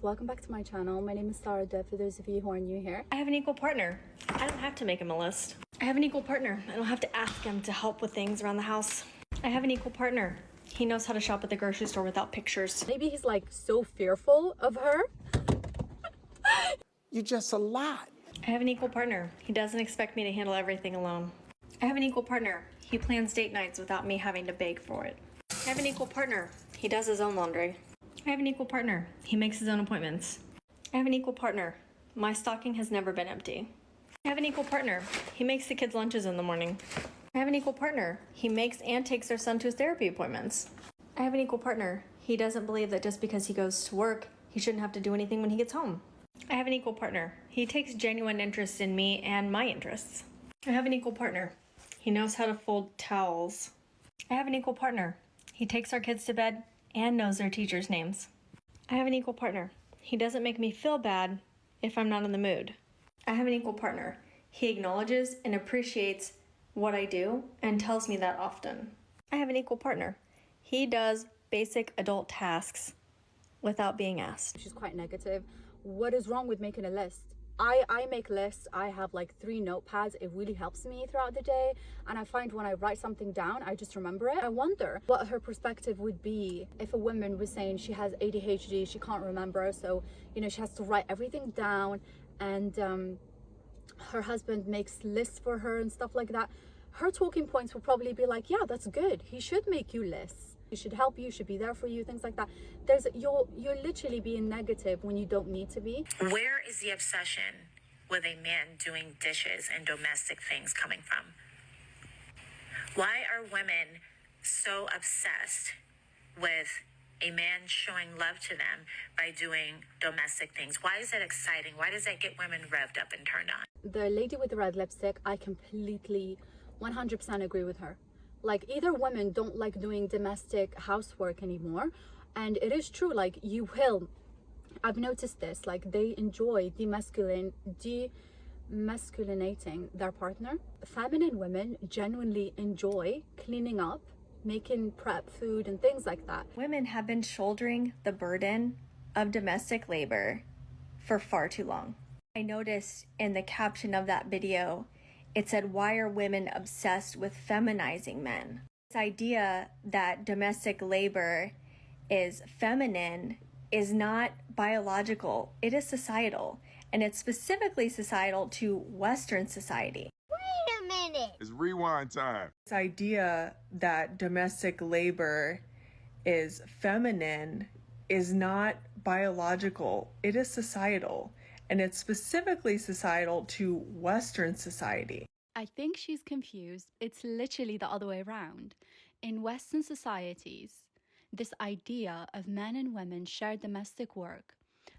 welcome back to my channel. My name is Sarah Duff, for those of you who are new here. I have an equal partner. I don't have to make him a list. I have an equal partner. I don't have to ask him to help with things around the house. I have an equal partner. He knows how to shop at the grocery store without pictures. Maybe he's like so fearful of her. You're just a lot. I have an equal partner. He doesn't expect me to handle everything alone. I have an equal partner. He plans date nights without me having to beg for it. I have an equal partner. He does his own laundry. I have an equal partner. He makes his own appointments. I have an equal partner. My stocking has never been empty. I have an equal partner. He makes the kids' lunches in the morning. I have an equal partner. He makes and takes their son to his therapy appointments. I have an equal partner. He doesn't believe that just because he goes to work, he shouldn't have to do anything when he gets home. I have an equal partner. He takes genuine interest in me and my interests. I have an equal partner. He knows how to fold towels. I have an equal partner. He takes our kids to bed and knows their teachers' names. I have an equal partner. He doesn't make me feel bad if I'm not in the mood. I have an equal partner. He acknowledges and appreciates what I do and tells me that often. I have an equal partner. He does basic adult tasks without being asked. She's quite negative. What is wrong with making a list? I make lists. I have like 3 notepads. It really helps me throughout the day, and I find when I write something down, I just remember it. I wonder what her perspective would be if a woman was saying she has ADHD, she can't remember, so you know she has to write everything down, and her husband makes lists for her and stuff like that. Her talking points will probably be like, yeah, that's good, he should make you lists, he should help you, should be there for you, things like that. You're literally being negative when you don't need to be. Where is the obsession with a man doing dishes and domestic things coming from? Why are women so obsessed with a man showing love to them by doing domestic things? Why is that exciting? Why does that get women revved up and turned on? The lady with the red lipstick, I completely 100% agree with her. Like, either women don't like doing domestic housework anymore, and it is true, like I've noticed this, like they enjoy demasculinating their partner. Feminine women genuinely enjoy cleaning up, making prep food and things like that. Women have been shouldering the burden of domestic labor for far too long. I noticed in the caption of that video, it said, "Why are women obsessed with feminizing men?" This idea that domestic labor is feminine is not biological, it is societal, and it's specifically societal to Western society. Wait a minute. It's rewind time. This idea that domestic labor is feminine is not biological, it is societal, and it's specifically societal to Western society. I think she's confused. It's literally the other way around. In Western societies, this idea of men and women share domestic work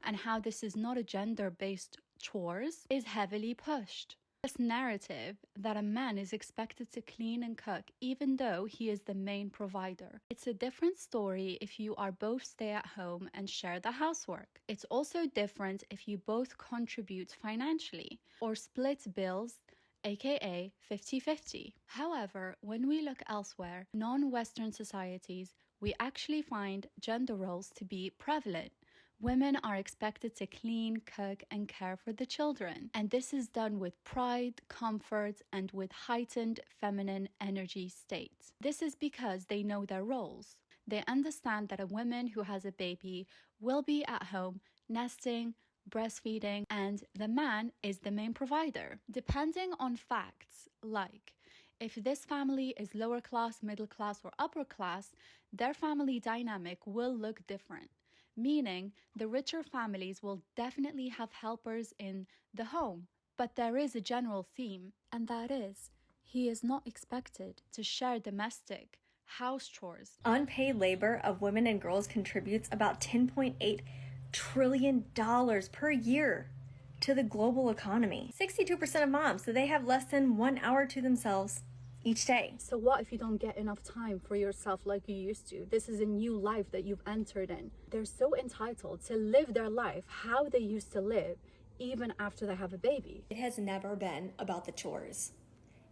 and how this is not a gender-based chores is heavily pushed. This narrative that a man is expected to clean and cook even though he is the main provider. It's a different story if you are both stay at home and share the housework. It's also different if you both contribute financially or split bills, aka 50-50. However, when we look elsewhere, non-Western societies, we actually find gender roles to be prevalent. Women are expected to clean, cook, and care for the children. And this is done with pride, comfort, and with heightened feminine energy states. This is because they know their roles. They understand that a woman who has a baby will be at home nesting, breastfeeding, and the man is the main provider. Depending on facts, like if this family is lower class, middle class, or upper class, their family dynamic will look different. Meaning, the richer families will definitely have helpers in the home. But there is a general theme, and that is, he is not expected to share domestic house chores. Unpaid labor of women and girls contributes about $10.8 trillion per year to the global economy. 62% of moms, so they have less than 1 hour to themselves each day. So what if you don't get enough time for yourself like you used to? This is a new life that you've entered in. They're so entitled to live their life how they used to live, even after they have a baby. It has never been about the chores.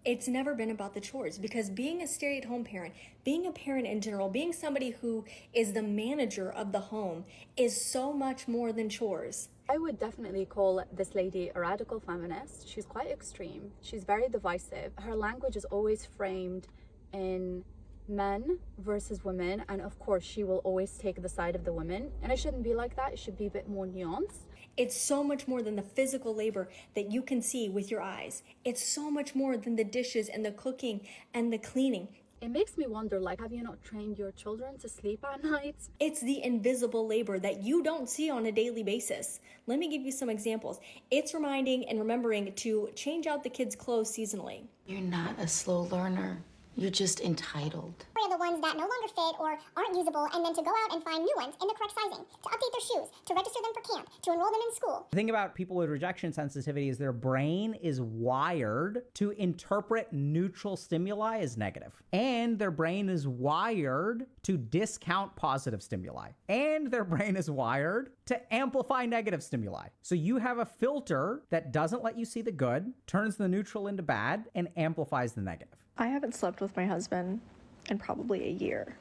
It's never been about the chores, because being a stay-at-home parent, being a parent in general, being somebody who is the manager of the home is so much more than chores. I would definitely call this lady a radical feminist. She's quite extreme. She's very divisive. Her language is always framed in men versus women, and of course she will always take the side of the women, and it shouldn't be like that. It should be a bit more nuanced. It's so much more than the physical labor that you can see with your eyes. It's so much more than the dishes and the cooking and the cleaning. It makes me wonder, like, have you not trained your children to sleep at night? It's the invisible labor that you don't see on a daily basis. Let me give you some examples. It's reminding and remembering to change out the kids' clothes seasonally. You're not a slow learner. You're just entitled. Are the ones that no longer fit or aren't usable, and then to go out and find new ones in the correct sizing, to update their shoes, to register them for camp, to enroll them in school. The thing about people with rejection sensitivity is their brain is wired to interpret neutral stimuli as negative. And their brain is wired to discount positive stimuli. And their brain is wired to amplify negative stimuli. So you have a filter that doesn't let you see the good, turns the neutral into bad, and amplifies the negative. I haven't slept with my husband in probably a year.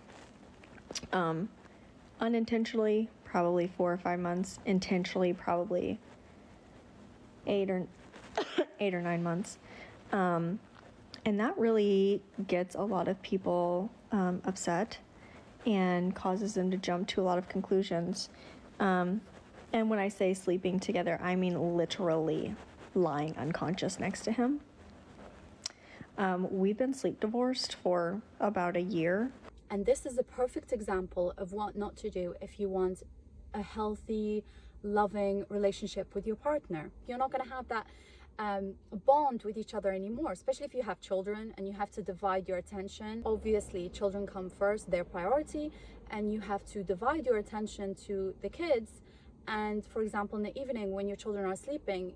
Unintentionally, probably 4 or 5 months. Intentionally, probably 8 or 9 months. And that really gets a lot of people upset and causes them to jump to a lot of conclusions. And when I say sleeping together, I mean literally lying unconscious next to him. We've been sleep divorced for about a year. And this is a perfect example of what not to do if you want a healthy, loving relationship with your partner. You're not going to have that bond with each other anymore, especially if you have children and you have to divide your attention. Obviously, children come first, their priority, and you have to divide your attention to the kids. And for example, in the evening when your children are sleeping,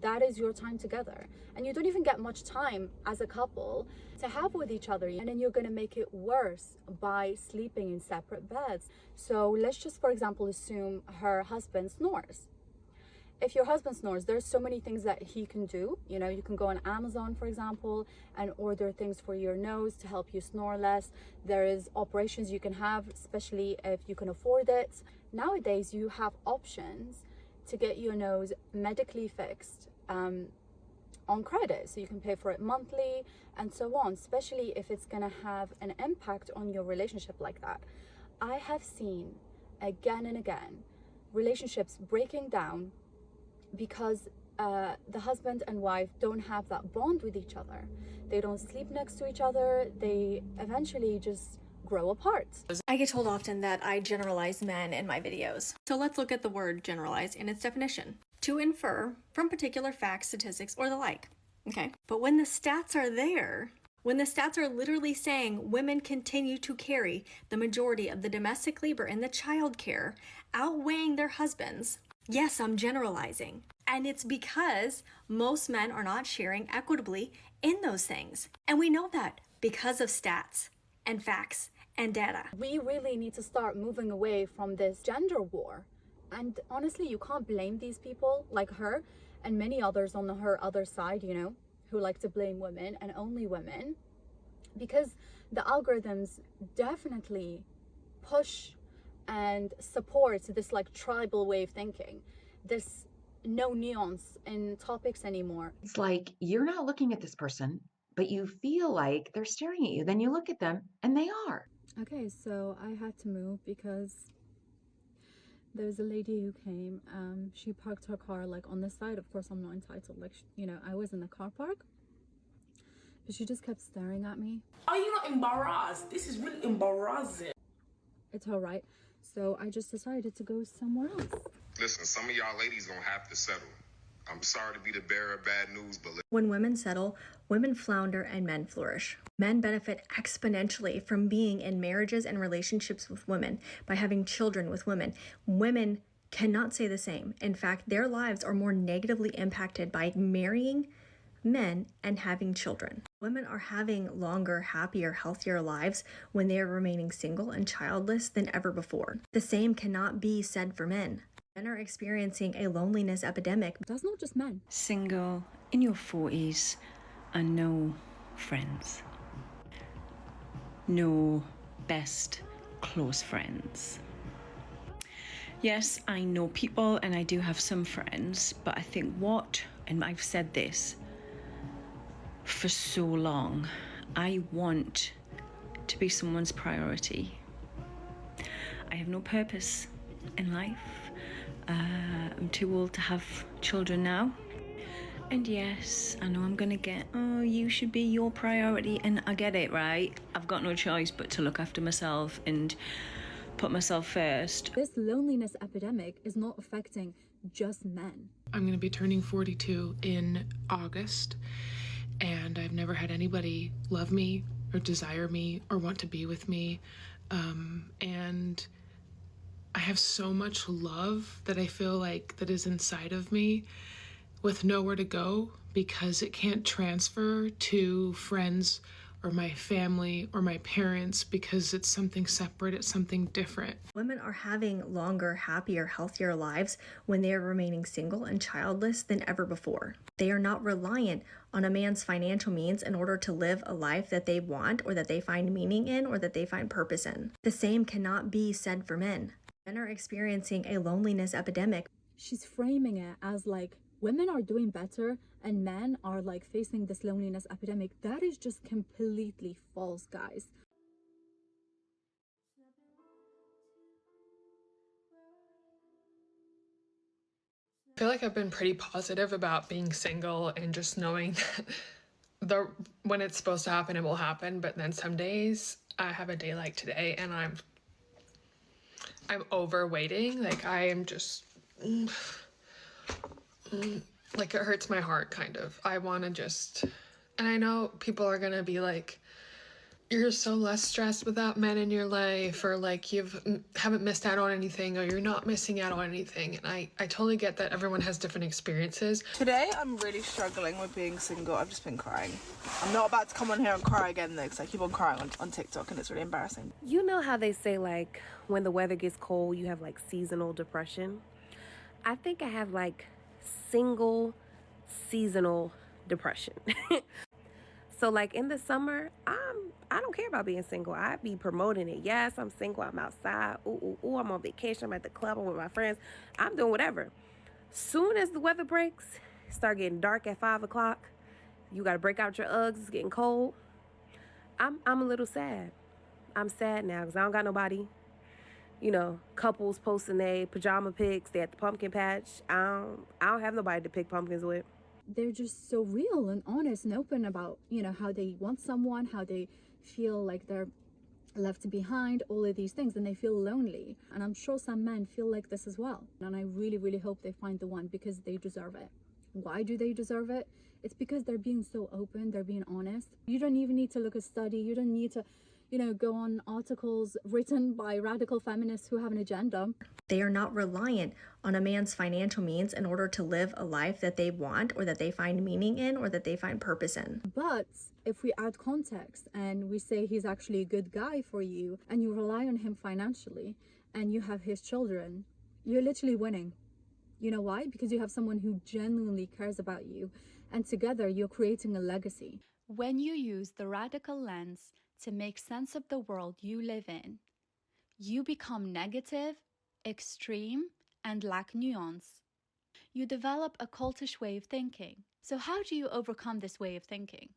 that is your time together, and you don't even get much time as a couple to have with each other, and then you're going to make it worse by sleeping in separate beds. So let's just, for example, assume her husband snores. If your husband snores, there's so many things that he can do. You know, you can go on Amazon, for example, and order things for your nose to help you snore less. There is operations you can have, especially if you can afford it. Nowadays you have options to get your nose medically fixed on credit, so you can pay for it monthly and so on, especially if it's going to have an impact on your relationship like that. I have seen again and again relationships breaking down because the husband and wife don't have that bond with each other. They don't sleep next to each other. They eventually just grow apart. I get told often that I generalize men in my videos. So let's look at the word generalize in its definition. To infer from particular facts, statistics, or the like. Okay. But when the stats are there, when the stats are literally saying women continue to carry the majority of the domestic labor and the child care, outweighing their husbands, yes, I'm generalizing. And it's because most men are not sharing equitably in those things. And we know that because of stats and facts and data. We really need to start moving away from this gender war. And honestly, you can't blame these people like her and many others on her other side, you know, who like to blame women and only women, because the algorithms definitely push and support this like tribal way of thinking, this no nuance in topics anymore. It's like you're not looking at this person, but you feel like they're staring at you. Then you look at them and they are. Okay, so I had to move because there's a lady who came. She parked her car like on the side. Of course, I'm not entitled. Like, you know, I was in the car park, but she just kept staring at me. Are you not embarrassed? This is really embarrassing. It's all right. So I just decided to go somewhere else. Listen, some of y'all ladies gonna have to settle. I'm sorry to be the bearer of bad news, but When women settle, women flounder and men flourish. Men benefit exponentially from being in marriages and relationships with women, by having children with women. Women cannot say the same. In fact, their lives are more negatively impacted by marrying men and having children. Women are having longer, happier, healthier lives when they are remaining single and childless than ever before. The same cannot be said for men. Men are experiencing a loneliness epidemic. That's not just men. Single, in your 40s, and no friends. No best close friends. Yes, I know people and I do have some friends, but I think and I've said this for so long, I want to be someone's priority. I have no purpose in life. I'm too old to have children now. And yes, I know I'm gonna get, oh, you should be your priority. And I get it, right? I've got no choice but to look after myself and put myself first. This loneliness epidemic is not affecting just men. I'm gonna be turning 42 in August, and I've never had anybody love me or desire me or want to be with me. And I have so much love that I feel like that is inside of me with nowhere to go because it can't transfer to friends or my family or my parents because it's something separate, it's something different. Women are having longer, happier, healthier lives when they are remaining single and childless than ever before. They are not reliant on a man's financial means in order to live a life that they want or that they find meaning in or that they find purpose in. The same cannot be said for men. Men are experiencing a loneliness epidemic. She's framing it as like women are doing better and men are like facing this loneliness epidemic. That is just completely false, guys. I feel like I've been pretty positive about being single and just knowing that when it's supposed to happen, it will happen. But then some days I have a day like today and I'm over waiting. Like I am just like it hurts my heart kind of. I want to just, and I know people are gonna be like, you're so less stressed without men in your life, or like haven't missed out on anything, or you're not missing out on anything. And I totally get that everyone has different experiences. Today I'm really struggling with being single. I've just been crying. I'm not about to come on here and cry again though, because I keep on crying on TikTok and it's really embarrassing. You know how they say like when the weather gets cold you have like seasonal depression? I think I have like single seasonal depression. So like in the summer, I don't care about being single. I be promoting it. Yes, I'm single. I'm outside. Ooh, I'm on vacation. I'm at the club. I'm with my friends. I'm doing whatever. Soon as the weather breaks, start getting dark at 5 o'clock. You got to break out your Uggs. It's getting cold. I'm a little sad. I'm sad now because I don't got nobody. You know, couples posting their pajama pics. They at the pumpkin patch. I don't have nobody to pick pumpkins with. They're just so real and honest and open about, you know, how they want someone, how they feel like they're left behind, all of these things, and they feel lonely. And I'm sure some men feel like this as well. And I really, really hope they find the one because they deserve it. Why do they deserve it? It's because they're being so open, they're being honest. You don't even need to look a study. You don't need to, you know, go on articles written by radical feminists who have an agenda. They are not reliant on a man's financial means in order to live a life that they want or that they find meaning in or that they find purpose in. But if we add context and we say he's actually a good guy for you and you rely on him financially and you have his children, you're literally winning. You know why? Because you have someone who genuinely cares about you, and together you're creating a legacy. When you use the radical lens to make sense of the world you live in, you become negative, extreme, and lack nuance. You develop a cultish way of thinking. So how do you overcome this way of thinking?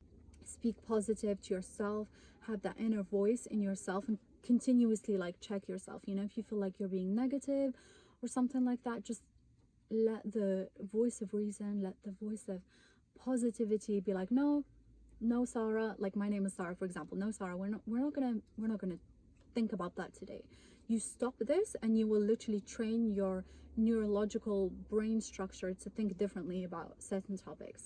Speak positive to yourself, have that inner voice in yourself, and continuously like check yourself. You know, if you feel like you're being negative or something like that, just let the voice of reason, let the voice of positivity be like, no, Sarah, like my name is Sarah, for example. No, Sarah, we're not gonna think about that today. You stop this and you will literally train your neurological brain structure to think differently about certain topics.